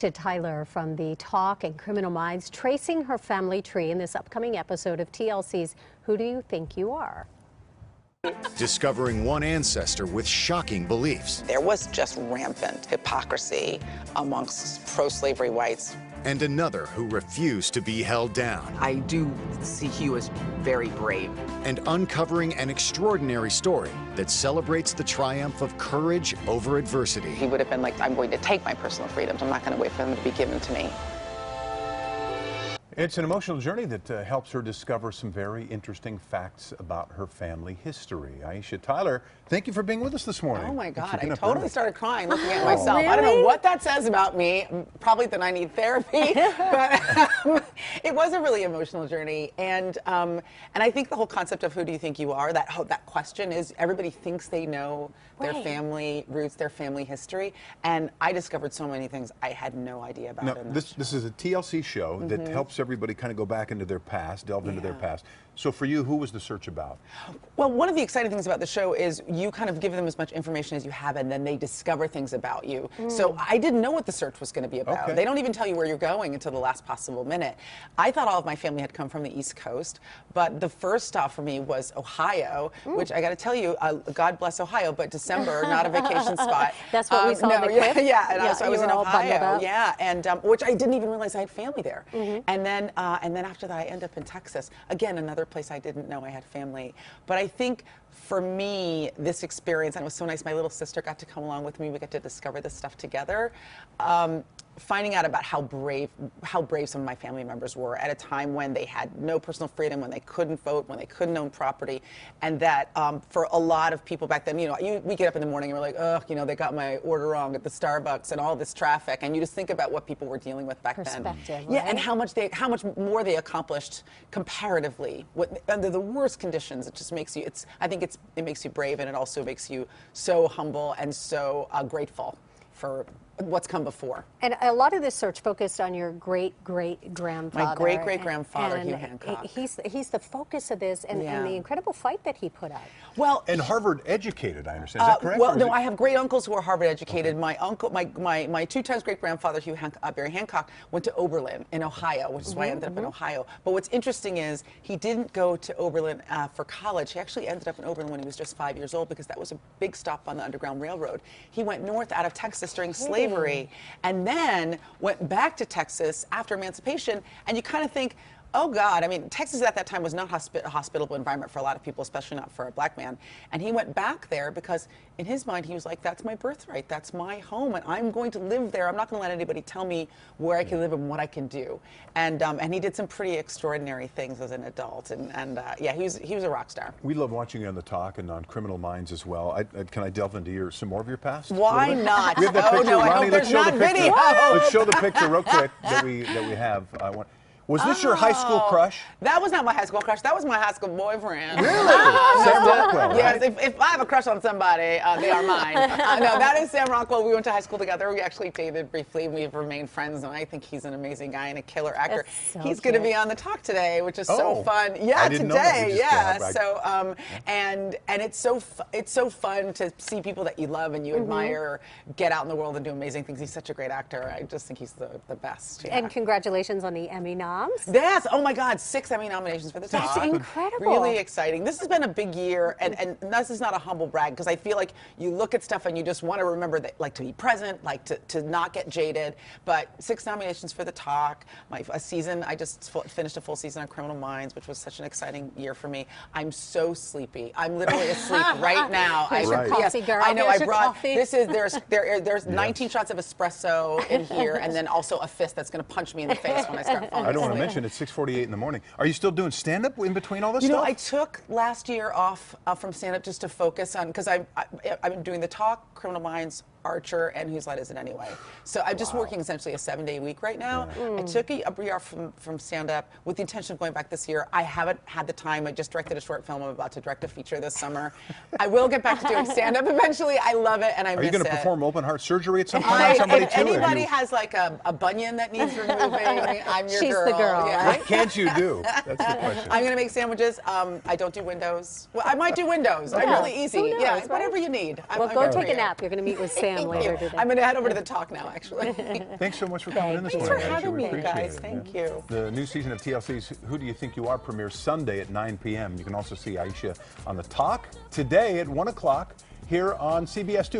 Aisha Tyler from the Talk and Criminal Minds, tracing her family tree in this upcoming episode of TLC's Who Do You Think You Are? Discovering one ancestor with shocking beliefs. There was just rampant hypocrisy amongst pro-slavery whites. And another who refused to be held down. I do see Hugh as very brave. And uncovering an extraordinary story that celebrates the triumph of courage over adversity. He would have been like, I'm going to take my personal freedoms. I'm not going to wait for them to be given to me. It's an emotional journey that helps her discover some very interesting facts about her family history. Aisha Tyler, thank you for being with us this morning. Oh my God, I totally started crying looking at myself. Really? I don't know what that says about me. Probably that I need therapy, but it was a really emotional journey. And I think the whole concept of who do you think you are, that question is, everybody thinks they know their family roots, their family history. And I discovered so many things I had no idea about. Now, this is a TLC show that helps everybody kind of go back into their past, delve into their past. So for you, who was the search about? Well, one of the exciting things about the show is you kind of give them as much information as you have, and then they discover things about you. So I didn't know what the search was going to be about. Okay. They don't even tell you where you're going until the last possible minute. I thought all of my family had come from the East Coast, but the first stop for me was Ohio, which I got to tell you, God bless Ohio, but December, not a vacation spot. That's what we saw in the clip. Yeah, and I was in all Ohio. Yeah, and which I didn't even realize I had family there. And then after that, I end up in Texas. Again, another place I didn't know I had family. But I think for me, this experience, and it was so nice, my little sister got to come along with me. We got to discover this stuff together. Finding out about how brave some of my family members were at a time when they had no personal freedom, when they couldn't vote, when they couldn't own property, and that for a lot of people back then, we get up in the morning and we're like, ugh, they got my order wrong at the Starbucks and all this traffic, and you just think about what people were dealing with back then. Right? Yeah, and how much more they accomplished comparatively under the worst conditions. It just makes you. I think it makes you brave, and it also makes you so humble and so grateful for what's come before. And a lot of this search focused on your great-great-grandfather. My great-great-grandfather, Hugh Hancock. He's the focus of this, and the incredible fight that he put up. Well, and Harvard educated, I understand. Is that correct? Well, no, I have great uncles who are Harvard educated. My uncle, my two times great-grandfather, Barry Hancock, went to Oberlin in Ohio, which is why I ended up in Ohio. But what's interesting is he didn't go to Oberlin for college. He actually ended up in Oberlin when he was just 5 years old, because that was a big stop on the Underground Railroad. He went north out of Texas during slavery, and then went back to Texas after emancipation. And you kind of think, oh God, I mean, Texas at that time was not a hospitable environment for a lot of people, especially not for a black man. And he went back there because in his mind, he was like, that's my birthright, that's my home, and I'm going to live there. I'm not going to let anybody tell me where I can live and what I can do. And he did some pretty extraordinary things as an adult. And yeah, he was a rock star. We love watching you on The Talk and on Criminal Minds as well. Can I delve into some more of your past? Why not? We have that picture. No, I Ronnie, hope there's not video. Let's show the picture real quick that we have. Was this your high school crush? That was not my high school crush. That was my high school boyfriend. Really? Sam Rockwell, yes, right? if I have a crush on somebody, they are mine. No, that is Sam Rockwell. We went to high school together. We actually dated briefly, and we've remained friends, and I think he's an amazing guy and a killer actor. So he's going to be on The Talk today, which is so fun. Yeah, I didn't know that. Yeah. So, and it's so fun to see people that you love and you admire get out in the world and do amazing things. He's such a great actor. I just think he's the best. Yeah. And congratulations on the Emmy noms. Yes. Oh my God, 6 Emmy nominations for The Talk. That's incredible. Really exciting. This has been a big year, and this is not a humble brag, because I feel like you look at stuff and you just want to remember that, like, to be present, like to not get jaded. But 6 nominations for The Talk. A season. I just finished a full season on Criminal Minds, which was such an exciting year for me. I'm so sleepy. I'm literally asleep right now. Here's your coffee, girl. I know. Here's I brought. Coffee. This is there's 19 shots of espresso in here, and then also a fist that's going to punch me in the face when I start falling I don't want to asleep. mention it's 6:48 in the morning. Are you still doing stand-up in between all this stuff? You know, I took last year off from stand-up just to focus on, because I've been doing The Talk, Criminal Minds, Archer, and Whose Line Is It Anyway? So I'm just working essentially a 7-day week right now. I took a year off from stand-up with the intention of going back this year. I haven't had the time. I just directed a short film. I'm about to direct a feature this summer. I will get back to doing stand-up eventually. I love it, and I miss it. Are you going to perform open heart surgery at some point on somebody if too? anybody has like a bunion that needs removing, I'm your She's girl. the girl, Yeah. right? What can't you do? That's the question. I'm going to make sandwiches. I don't do windows. Well, I might do windows. I'm really easy. Who knows, Yeah, right? whatever you need. Well, I'm go here for take a you. nap. You're going to meet with Sam. Pam later today. I'm going to head over to the talk now, actually. Thanks so much for coming in this Thanks morning. for Aisha. having We me, appreciate guys. it. Thank you. The new season of TLC's Who Do You Think You Are premieres Sunday at 9 p.m. You can also see Aisha on the talk today at 1 o'clock here on CBS 2.